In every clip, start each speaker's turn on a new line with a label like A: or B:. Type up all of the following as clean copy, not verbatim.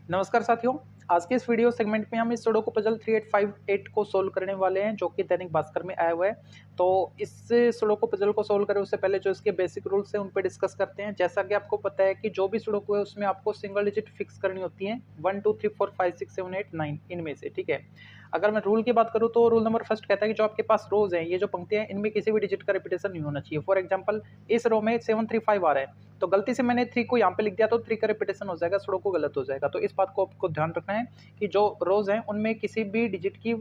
A: नमस्कार साथियों, आज के इस वीडियो सेगमेंट में हम इस सुडोकू पजल 3858 को सोल्व करने वाले हैं जो कि दैनिक भास्कर में आया हुआ है। तो इस सुडोकू पजल को सोल्व करें उससे पहले जो इसके बेसिक रूल्स हैं उन पे डिस्कस करते हैं। जैसा कि आपको पता है कि जो भी सुडोकू है उसमें आपको सिंगल डिजिट फिक्स करनी होती है 1 2 3 4 5 6 7 8 9 इनमें से, ठीक है। अगर मैं रूल की बात करूँ तो रूल नंबर फर्स्ट कहता है कि जो आपके पास रोज हैं, ये जो पंक्तियां हैं, इनमें किसी भी डिजिट का रिपीटेशन नहीं होना चाहिए। फॉर एग्जाम्पल इस रो में 735 आ रहा है तो गलती से मैंने 3 को यहाँ पे लिख दिया तो 3 का रिपीटेशन हो जाएगा, सुडोकू गलत हो जाएगा। तो इस बात को आपको ध्यान रखना है कि जो रोज हैं उनमें किसी भी डिजिट की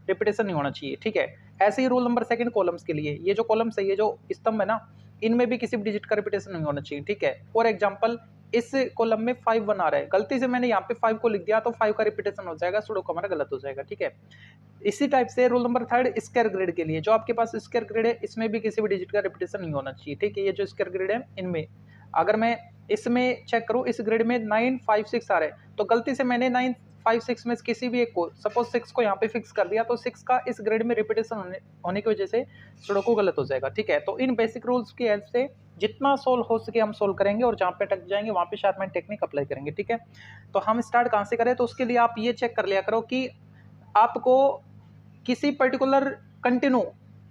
A: रिपीटेशन नहीं होना चाहिए, ठीक है। ऐसे ही रूल नंबर सेकंड कॉलम्स के लिए, ये जो कॉलम्स है, ये जो स्तंभ है ना, इनमें भी किसी भी डिजिट का रिपीटेशन नहीं होना चाहिए, ठीक है। फॉर एग्जाम्पल इस कॉलम में 5 1 आ रहा है, गलती से मैंने यहाँ पे 5 को लिख दिया तो 5 का रिपीटेशन हो जाएगा, सुडोकू हमारा गलत हो जाएगा, ठीक है। इसी टाइप से rule number third square grid के लिए, जो आपके पास स्क्वायर ग्रिड है इसमें भी किसी भी डिजिट का रिपीटेशन नहीं होना चाहिए, ठीक है। ये जो स्क्वायर ग्रिड है इनमें अगर मैं इसमें चेक करूं, इस ग्रिड में 9 5 6 आ रहा है तो गलती से मैंने 9 5 6 में किसी भी एक को, सपोज 6 को यहाँ पे फिक्स कर दिया तो 6 का इस ग्रिड में रिपीटेशन होने की वजह से सुडोकू गलत हो जाएगा, ठीक है। तो इन बेसिक रूल्स की हेल्प से जितना सोल्व हो सके हम सोल्व करेंगे और जहाँ पे अटक जाएंगे वहाँ पे शार्पमेंट टेक्निक अप्लाई करेंगे, ठीक है। तो हम स्टार्ट कहाँ से करें, तो उसके लिए आप ये चेक कर लिया करो कि आपको किसी पर्टिकुलर कंटिन्यू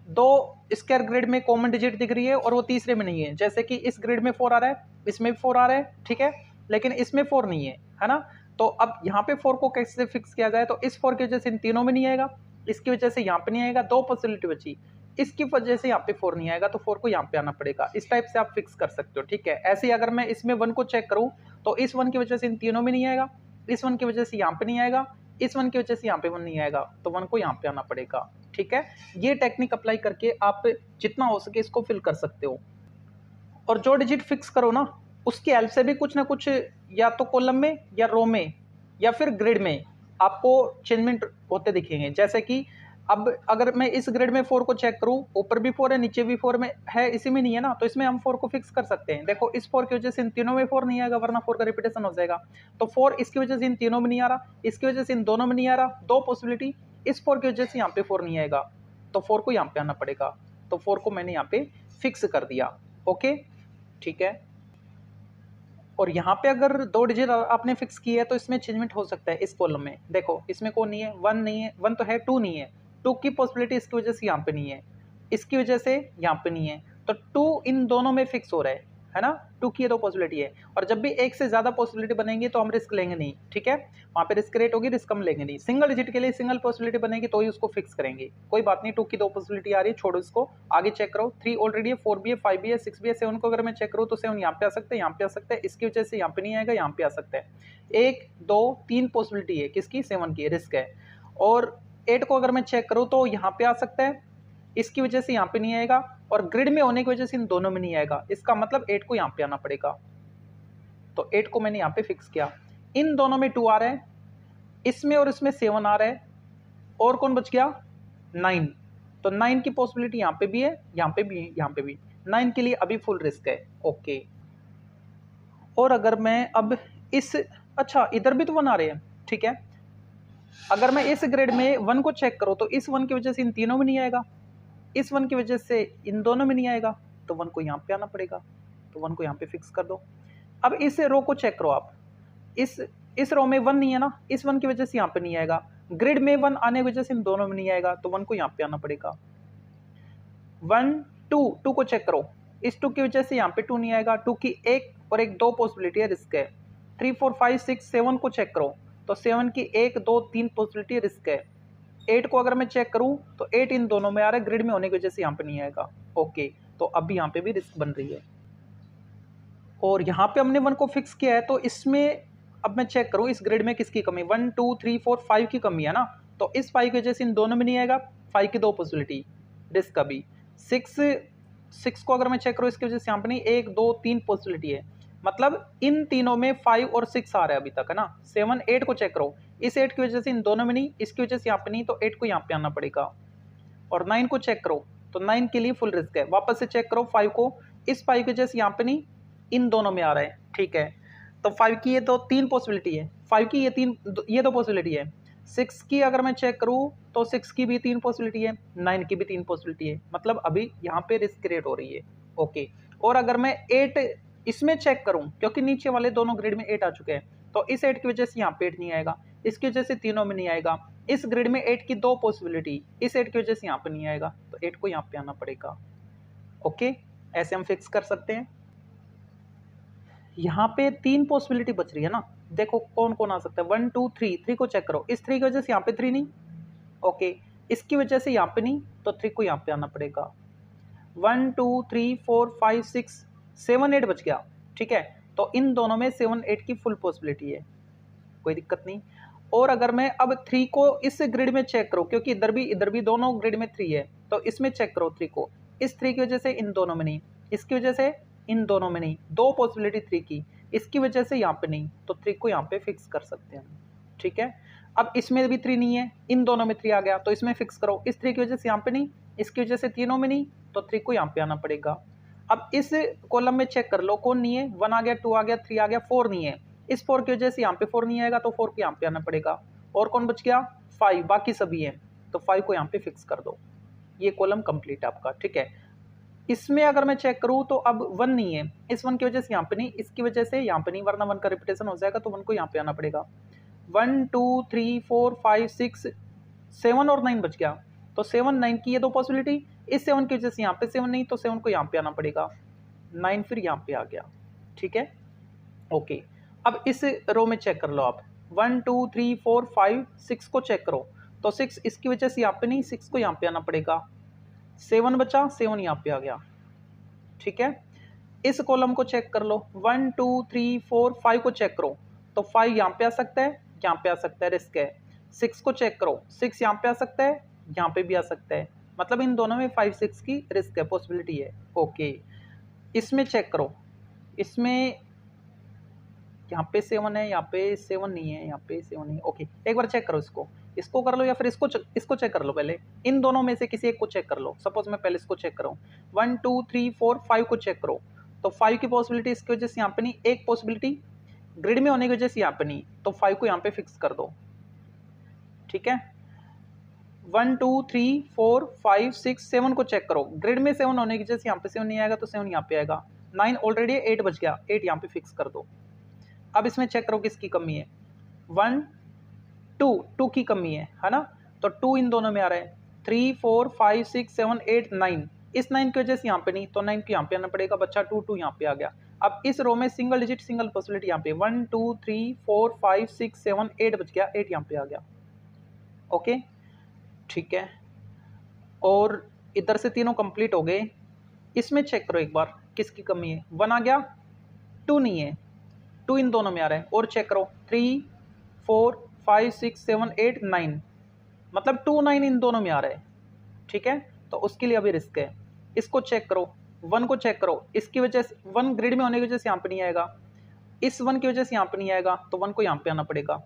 A: दो स्क्वायर ग्रिड में कॉमन डिजिट दिख रही है और वो तीसरे में नहीं है। जैसे कि इस ग्रिड में 4 आ रहा है, इसमें भी 4 आ रहा है, ठीक है, लेकिन इसमें 4 नहीं है ना। तो अब यहाँ पे 4 को कैसे फिक्स किया जाए, तो इस 4 की वजह से इन तीनों में नहीं आएगा, इसकी वजह से यहाँ पे नहीं आएगा, दो पॉसिबिलिटी बची, इसकी वजह से यहाँ पे 4 नहीं आएगा तो 4 को यहाँ पे आना पड़ेगा। इस टाइप से आप फिक्स कर सकते हो, ठीक है। ऐसे ही अगर मैं इसमें 1 को चेक करूँ तो इस 1 की वजह से इन तीनों में नहीं आएगा, इस 1 की वजह से यहाँ पे नहीं आएगा, इस 1 की वजह से यहाँ पे 1 नहीं आएगा, तो 1 को यहाँ पे आना पड़ेगा, ठीक है। ये टेक्निक अप्लाई करके आप जितना हो सके इसको फिल कर सकते हो। और जो डिजिट फिक्स करो ना उसकी हेल्प से भी कुछ ना कुछ या तो कॉलम में या रो में या फिर ग्रिड में आपको चेंजमेंट होते दिखेंगे। जैसे कि अब अगर मैं इस ग्रिड में 4 को चेक करूं, ऊपर भी 4 है नीचे भी 4 में है, इसी में नहीं है ना, तो इसमें हम 4 को फिक्स कर सकते हैं। देखो इस 4 की वजह से इन तीनों में 4 नहीं आएगा वरना 4 का रिपीटेशन हो जाएगा, तो 4 इसकी वजह से इन तीनों में नहीं आ रहा, इसकी वजह से इन दोनों में नहीं आ रहा, दो पॉसिबिलिटी, इस 4 की वजह से यहाँ पे 4 नहीं आएगा तो 4 को यहाँ पे आना पड़ेगा, तो 4 को मैंने यहाँ पे फिक्स कर दिया, ओके, ठीक है। और यहाँ पे अगर दो डिजिट आपने फिक्स की है तो इसमें चेंजमेंट हो सकता है। इस कॉलम में देखो इसमें कौन नहीं है, 1 नहीं है, 1 तो है, 2 नहीं है, 2 की पॉसिबिलिटी इसकी वजह से यहाँ पे नहीं है, इसकी वजह से यहाँ पे नहीं है, तो 2 इन दोनों में फिक्स हो रहा है ना। 2 की ये दो पॉसिबिलिटी है, और जब भी एक से ज्यादा पॉसिबिलिटी बनेंगी तो हम रिस्क लेंगे नहीं, ठीक है। वहाँ पे रिस्क रेट होगी, रिस्क हम लेंगे नहीं। सिंगल डिजिट के लिए सिंगल पॉसिबिलिटी बनेगी तो ही उसको फिक्स करेंगे, कोई बात नहीं। 2 की दो पॉसिबिलिटी आ रही है, छोड़ो इसको, आगे चेक करो। 3 ऑलरेडी है, 4 भी है, 5 भी है, 6 भी है, 7 को अगर मैं चेक करूँ तो 7 यहाँ पे आ सकता है, यहाँ पे आ सकता है, इसकी वजह से यहाँ पे नहीं आएगा, यहाँ पे आ सकता है। 1 2 3 पॉसिबिलिटी है किसकी, 7 की, रिस्क है। और 8 को अगर मैं चेक करूँ तो यहाँ पे आ सकता है, इसकी वजह से यहाँ पे नहीं आएगा, और ग्रिड में होने की वजह से इन दोनों में नहीं आएगा, इसका मतलब 8 को यहाँ पे आना पड़ेगा, तो 8 को मैंने यहाँ पे फिक्स किया। इन दोनों में 2 आ रहा है, इसमें और इसमें 7 आ रहा है, और कौन बच गया, 9, तो 9 की पॉसिबिलिटी यहाँ पे भी है, यहाँ पे भी, यहाँ पे भी। 9 के लिए अभी फुल रिस्क है, ओके। और अगर मैं अब इस, अच्छा इधर भी तो 1 आ रहे हैं, ठीक है। अगर मैं इस ग्रेड में 1 को चेक करूँ तो इस 1 की वजह से इन तीनों में नहीं आएगा, इस 1 की वजह से इन दोनों में नहीं आएगा, तो 1 को यहाँ पे आना पड़ेगा, तो 1 को यहाँ पे फिक्स कर दो। अब इस रो को चेक करो आप, इस रो में 1 नहीं है ना, इस 1 की वजह से यहाँ पे नहीं आएगा, ग्रिड में 1 आने की वजह से इन दोनों में नहीं आएगा, तो 1 को यहाँ पे आना पड़ेगा। 1 2 को चेक करो, इस 2 की वजह से यहाँ पे 2 नहीं आएगा, 2 की एक और एक दो पॉसिबिलिटी है, रिस्क है। 3 4 5 6 7 को चेक करो तो 7 की 1 2 3 पॉसिबिलिटी, रिस्क है। 8 को अगर मैं चेक करूं तो 8 इन दोनों में आ रहा है, ग्रिड में होने की वजह से यहाँ पे नहीं आएगा, ओके। तो अब यहाँ पे भी रिस्क बन रही है, और यहाँ पे हमने 1 को फिक्स किया है, तो इसमें अब मैं चेक करूं इस ग्रिड में किसकी कमी, 1 2 3 4 5 की कमी है ना, तो इस 5 की वजह से इन दोनों में नहीं आएगा, 5 की दो पॉसिबिलिटी, रिस्क का भी। 6 को अगर मैं चेक करूं इसकी वजह से यहाँ पे नहीं, 1 2 3 पॉसिबिलिटी है, मतलब इन तीनों में 5 और 6 आ रहा है अभी तक, है ना। 7 8 को चेक करो, इस 8 की वजह से इन दोनों में नहीं, इसकी वजह से यहाँ पे नहीं, तो 8 को यहाँ पे आना पड़ेगा। और 9 को चेक करो तो 9 के लिए फुल रिस्क है, वापस से चेक करो 5 को, इस 5 की वजह से यहाँ पे नहीं, इन दोनों में आ रहा है, ठीक है। तो 5 की ये तो 3 पॉसिबिलिटी है, 5 की ये दो पॉसिबिलिटी है। 6 की अगर मैं चेक करूँ तो 6 की भी 3 पॉसिबिलिटी है, 9 की भी 3 पॉसिबिलिटी है, मतलब अभी यहाँ पे रिस्क क्रिएट हो रही है, ओके। और अगर मैं 8 इसमें चेक करूं, क्योंकि नीचे वाले दोनों ग्रिड में 8 आ चुके हैं, तो इस 8 की वजह से यहाँ पे 8 नहीं आएगा, इसकी वजह से तीनों में नहीं आएगा। इस ग्रिड में 8 की 2 पॉसिबिलिटी, इस 8 की वजह से यहाँ पे नहीं आएगा, तो 8 को यहाँ पे आना पड़ेगा। ओके, ऐसे हम फिक्स कर सकते हैं। यहाँ पे 3 पॉसिबिलिटी बच रही है ना, देखो कौन कौन आ सकता है। 1 2 3, 3 को चेक करो, इस 3 की वजह से यहाँ पे 3 नहीं, ओके, इसकी वजह से यहाँ पे नहीं, तो 3 को यहाँ पे आना पड़ेगा। 1 2 3 4 5 6 7 8 बच गया, ठीक है। तो इन दोनों में 7 8 की फुल पॉसिबिलिटी है, कोई दिक्कत नहीं। और अगर मैं अब 3 को इस ग्रिड में चेक करूं, क्योंकि इधर भी दोनों ग्रिड में 3 है, तो इसमें चेक करो 3 को, इस 3 की वजह से इन दोनों में नहीं, इसकी वजह से इन दोनों में नहीं, 2 पॉसिबिलिटी 3 की, इसकी वजह से यहाँ पे नहीं, तो 3 को यहाँ पे फिक्स कर सकते हैं, ठीक है। अब इसमें भी 3 नहीं है, इन दोनों में 3 आ गया, तो इसमें फिक्स करो, इस 3 की वजह से यहाँ पे नहीं, इसकी वजह से तीनों में नहीं, तो 3 को यहाँ पे आना पड़ेगा। अब इस कॉलम में चेक कर लो कौन नहीं है, 1 आ गया, 2 आ गया, 3 आ गया, 4 नहीं है, इस 4 की वजह से यहाँ पे 4 नहीं आएगा, तो 4 को यहाँ पे आना पड़ेगा। और कौन बच गया, 5, बाकी सभी हैं, तो 5 को यहाँ पे फिक्स कर दो। ये कॉलम कंप्लीट है आपका, ठीक है। इसमें अगर मैं चेक करूँ तो अब 1 नहीं है, इस 1 की वजह से यहाँ पे नहीं, इसकी वजह से यहाँ पे नहीं, वरना 1 का रिपीटेशन हो जाएगा, तो 1 को यहाँ पे आना पड़ेगा। 1 2 3 4 5 6 7 और 9 बच गया, तो 7 9 की ये 2 पॉसिबिलिटी, इस 7 की वजह से यहाँ पे 7 नहीं, तो 7 को यहाँ पे आना पड़ेगा, 9 फिर यहाँ पे आ गया, ठीक है। ओके, अब इस रो में चेक कर लो आप, 1 2 3 4 5 6 को चेक करो, तो 6 इसकी वजह से यहाँ पे नहीं, 6 को यहाँ पे आना पड़ेगा। 7 बचा, 7 यहाँ पे आ गया, ठीक है। इस कॉलम को चेक कर लो, 1 2 3 4 5 को चेक करो, तो 5 यहाँ पे आ सकता है, यहाँ पे आ सकता है, रिस्क है। 6 को चेक करो, 6 यहाँ पे आ सकता है, यहाँ पे भी आ सकता है, मतलब इन दोनों में 5 6 की रिस्क है, पॉसिबिलिटी है। ओके, इसमें चेक करो, इसमें यहाँ पे 7 है, यहाँ पे 7 नहीं है, यहाँ पे 7 नहीं है। ओके, एक बार चेक करो, इसको कर लो, या फिर इसको चेक कर लो। पहले इन दोनों में से किसी एक को चेक कर लो। सपोज मैं पहले इसको चेक करूँ, 1 2 3 4 5 को चेक करो, तो 5 की पॉसिबिलिटी इसकी वजह से यहाँ पे नहीं, एक पॉसिबिलिटी ग्रिड में होने की वजह से यहाँ पे नहीं, तो 5 को यहाँ पे फिक्स कर दो, ठीक है। 1 2 3 4 5 6 7 को चेक करो, ग्रिड में 7 होने की वजह से यहाँ पे 7 नहीं आएगा, तो 7 यहाँ पे आएगा। 9 ऑलरेडी 8 बच गया, 8 यहाँ पे फिक्स कर दो। अब इसमें चेक करो किसकी कमी है, 1 2 की कमी है ना, तो 2 इन दोनों में आ रहा है। 3 4 5 6 7 8 9, इस 9 की वजह से यहाँ पे नहीं, तो 9 को यहाँ पे आना पड़ेगा, बच्चा 2 2 यहाँ पे आ गया। अब इस रो में सिंगल डिजिट सिंगल पॉसिबिलिटी यहाँ पे 1 2 3 4 5 6 7 8 बच गया, 8 यहाँ पे आ गया। ओके, ठीक है। और इधर से तीनों कंप्लीट हो गए। इसमें चेक करो एक बार किसकी कमी है, 1 आ गया, 2 नहीं है, 2 इन दोनों में आ रहा है। और चेक करो 3 4 5 6 7 8 9, मतलब 2 9 इन दोनों में आ रहा है, ठीक है। तो उसके लिए अभी रिस्क है। इसको चेक करो, 1 को चेक करो, इसकी वजह से 1 ग्रिड में होने की वजह से यहाँ पे नहीं आएगा, इस 1 की वजह से यहाँ पे नहीं आएगा, तो 1 को यहाँ पे आना पड़ेगा।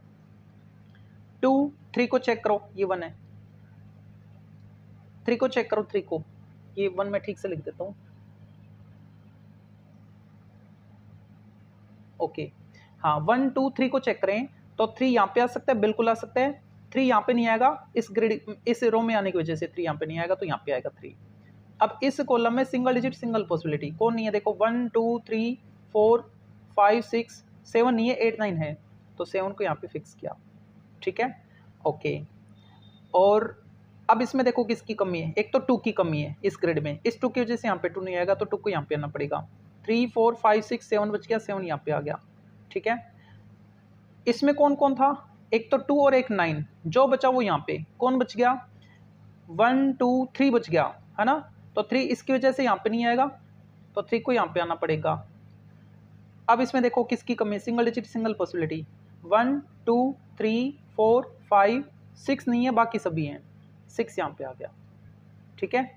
A: 2 3 को चेक करो, ये 1 है, 3 को चेक करो, 3 को, ये 1 मैं ठीक से लिख देता हूँ। ओके, हाँ, 1 2 3 को चेक करें, तो 3 यहाँ पे आ सकता है, बिल्कुल आ सकता है। 3 यहाँ पे नहीं आएगा, इस रो में आने की वजह से 3 यहाँ पे नहीं आएगा, तो यहाँ पे आएगा 3। अब इस कॉलम में सिंगल डिजिट सिंगल पॉसिबिलिटी कौन नहीं है, देखो 1 2 3 4 5 6 7 नहीं है, 8 9 है, तो 7 को यहाँ पे फिक्स किया, ठीक है। ओके, और अब इसमें देखो किसकी कमी है, एक तो 2 की कमी है इस ग्रिड में, इस 2 की वजह से यहाँ पे 2 नहीं आएगा, तो 2 को यहाँ पे आना पड़ेगा। 3 4 5 6 7 बच गया, 7 यहाँ पे आ गया, ठीक है। इसमें कौन कौन था, एक तो 2 और एक 9, जो बचा वो यहाँ पे कौन बच गया, 1 2 3 बच गया, है ना। तो 3 इसकी वजह से यहाँ पे नहीं आएगा, तो 3 को यहाँ पे आना पड़ेगा। अब इसमें देखो किसकी कमी है, सिंगल डिजिट सिंगल पॉसिबिलिटी 1 2 3 4 5 6 नहीं है, बाकी सभी हैं, 6 यहाँ पे आ गया, ठीक है।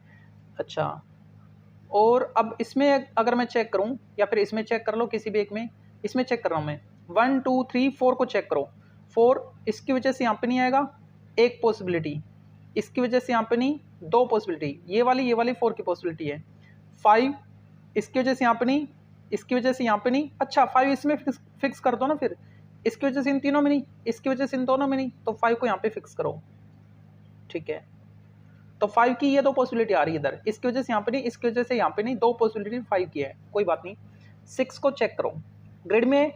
A: अच्छा, और अब इसमें अगर मैं चेक करूं, या फिर इसमें चेक कर लो, किसी भी एक में, इसमें चेक कर रहा हूं मैं, 1 2 3 4 को चेक करो, 4 इसकी वजह से यहाँ पे नहीं आएगा, एक पॉसिबिलिटी, इसकी वजह से यहाँ पे नहीं, 2 पॉसिबिलिटी, ये वाली 4 की पॉसिबिलिटी है। 5 इसकी वजह से यहाँ पे नहीं, इसकी वजह से यहाँ पे नहीं, अच्छा 5 इसमें फिक्स कर दो ना, फिर इसकी वजह से इन तीनों में नहीं, इसकी वजह से इन दोनों में नहीं, तो 5 को यहाँ पे फिक्स करो, ठीक है। तो 5 की ये 2 पॉसिबिलिटी आ रही है इधर, इसकी वजह से यहाँ पे नहीं, इसकी वजह से यहाँ पे नहीं, 2 पॉसिबिलिटी 5 की है, कोई बात नहीं। 6 को चेक करो, ग्रिड में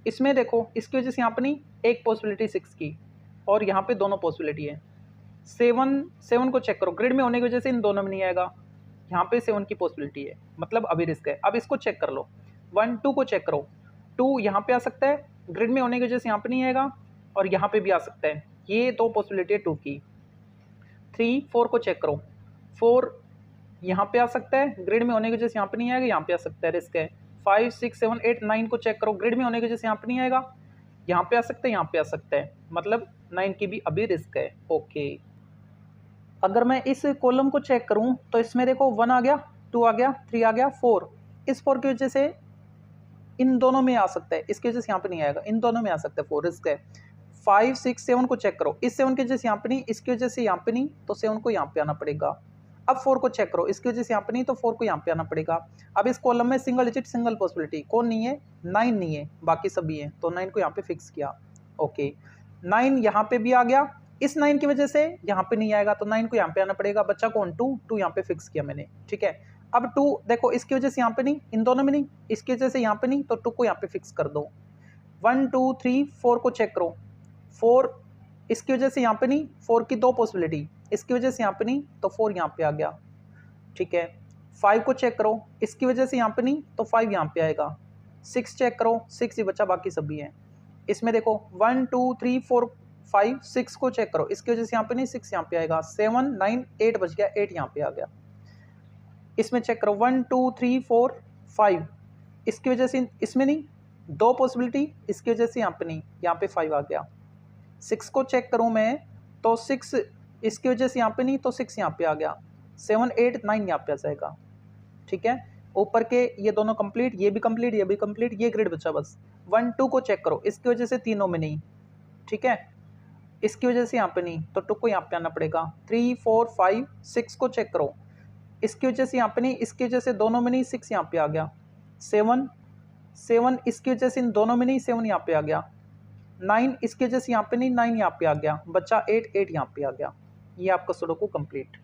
A: इसमें देखो इसकी वजह से यहाँ अपनी एक पॉसिबिलिटी 6 की और यहाँ पे दोनों पॉसिबिलिटी है। 7 को चेक करो, ग्रिड में होने की वजह से इन दोनों में नहीं आएगा, यहाँ पे 7 की पॉसिबिलिटी है, मतलब अभी रिस्क है। अब इसको चेक कर लो, 1 2 को चेक करो, 2 यहाँ पे आ सकता है, ग्रिड में होने की वजह से यहाँ पे नहीं आएगा और यहाँ पे भी आ सकता है, ये दो पॉसिबिलिटी है 2 की। 3 4 को चेक करो, 4 यहाँ पे आ सकता है, ग्रिड में होने की वजह से यहाँ पे नहीं आएगा, यहाँ पे आ सकता है, रिस्क है। 5 6 7 8 9 को चेक करो, ग्रिड में होने की वजह से यहाँ पे नहीं आएगा, यहाँ पे आ सकता है, यहाँ पे आ सकता है, मतलब 9 की भी अभी रिस्क है। ओके, अगर मैं इस कॉलम को चेक करूं तो इसमें देखो 1 आ गया, 2 आ गया, 3 आ गया, 4, इस 4 की वजह से इन दोनों में आ सकता है, इसकी वजह से यहाँ पे नहीं आएगा, इन दोनों में आ सकता है, 4 रिस्क है। 5 6 7 को चेक करो, इस 7 की वजह से यहाँ पे नहीं, इसकी वजह से यहाँ पे नहीं, तो 7 को यहाँ पे आना पड़ेगा। अब 4 को चेक करो, इसकी वजह से यहाँ पे नहीं, तो 4 को यहाँ पे आना पड़ेगा। अब इस कॉलम में सिंगल डिजिट सिंगल पॉसिबिलिटी कौन नहीं है, 9 नहीं है, बाकी सभी है, तो 9 को यहाँ पे फिक्स किया। ओके, 9 यहाँ पे भी आ गया, इस 9 की वजह से यहाँ पे नहीं आएगा, तो 9 को यहाँ पे आना पड़ेगा, बच्चा कौन 2 यहाँ पे फिक्स किया मैंने, ठीक है। अब 2 देखो इसकी वजह से यहाँ पे नहीं, इन दोनों में नहीं, इसकी वजह से यहाँ पे नहीं, तो 2 को यहाँ पे फिक्स कर दो। 1 2 3 4 को चेक करो, 4 इसकी वजह से यहाँ पे नहीं, 4 की दो पॉसिबिलिटी, इसकी वजह से यहाँ पे नहीं, तो 4 यहाँ पे आ गया, ठीक है। 5 को चेक करो, इसकी वजह से यहाँ पे नहीं, तो 5 यहाँ पे आएगा। 6 चेक करो, 6 ही बचा, बाकी सभी है। इसमें देखो 1 2 3 4 5 6 को चेक करो, इसकी वजह से यहाँ पे नहीं, 6 यहाँ पे आएगा। 7 9 8 बच गया, 8 यहाँ पे आ गया। इसमें चेक करो 1 2 3 4 5, इसकी वजह से इसमें नहीं, दो पॉसिबिलिटी, इसकी वजह से यहाँ पे नहीं, यहाँ पे 5 आ गया। 6 को चेक करूँ मैं तो 6 इसकी वजह से यहाँ पे नहीं, तो 6 यहाँ पे आ गया। 7 8 9 यहाँ पे आ जाएगा, ठीक है। ऊपर के ये दोनों कंप्लीट, ये भी कंप्लीट, ये भी कंप्लीट, ये ग्रिड बचा बस। 1 2 को चेक करो, इसकी वजह से तीनों में नहीं, ठीक है, इसकी वजह से यहाँ पे नहीं, तो 2 को यहाँ पे आना पड़ेगा। 3 4 5 6 को चेक करो, इसकी वजह से यहाँ पे नहीं, इसकी वजह से दोनों में नहीं, 6 यहाँ पे आ गया। 7 इसकी वजह से इन दोनों में नहीं, 7 यहाँ पे आ गया। 9 इसकी वजह से यहाँ पे नहीं, 9 यहाँ पे आ गया, बच्चा 8 यहाँ पे आ गया। ये आपका सुडोकू कंप्लीट।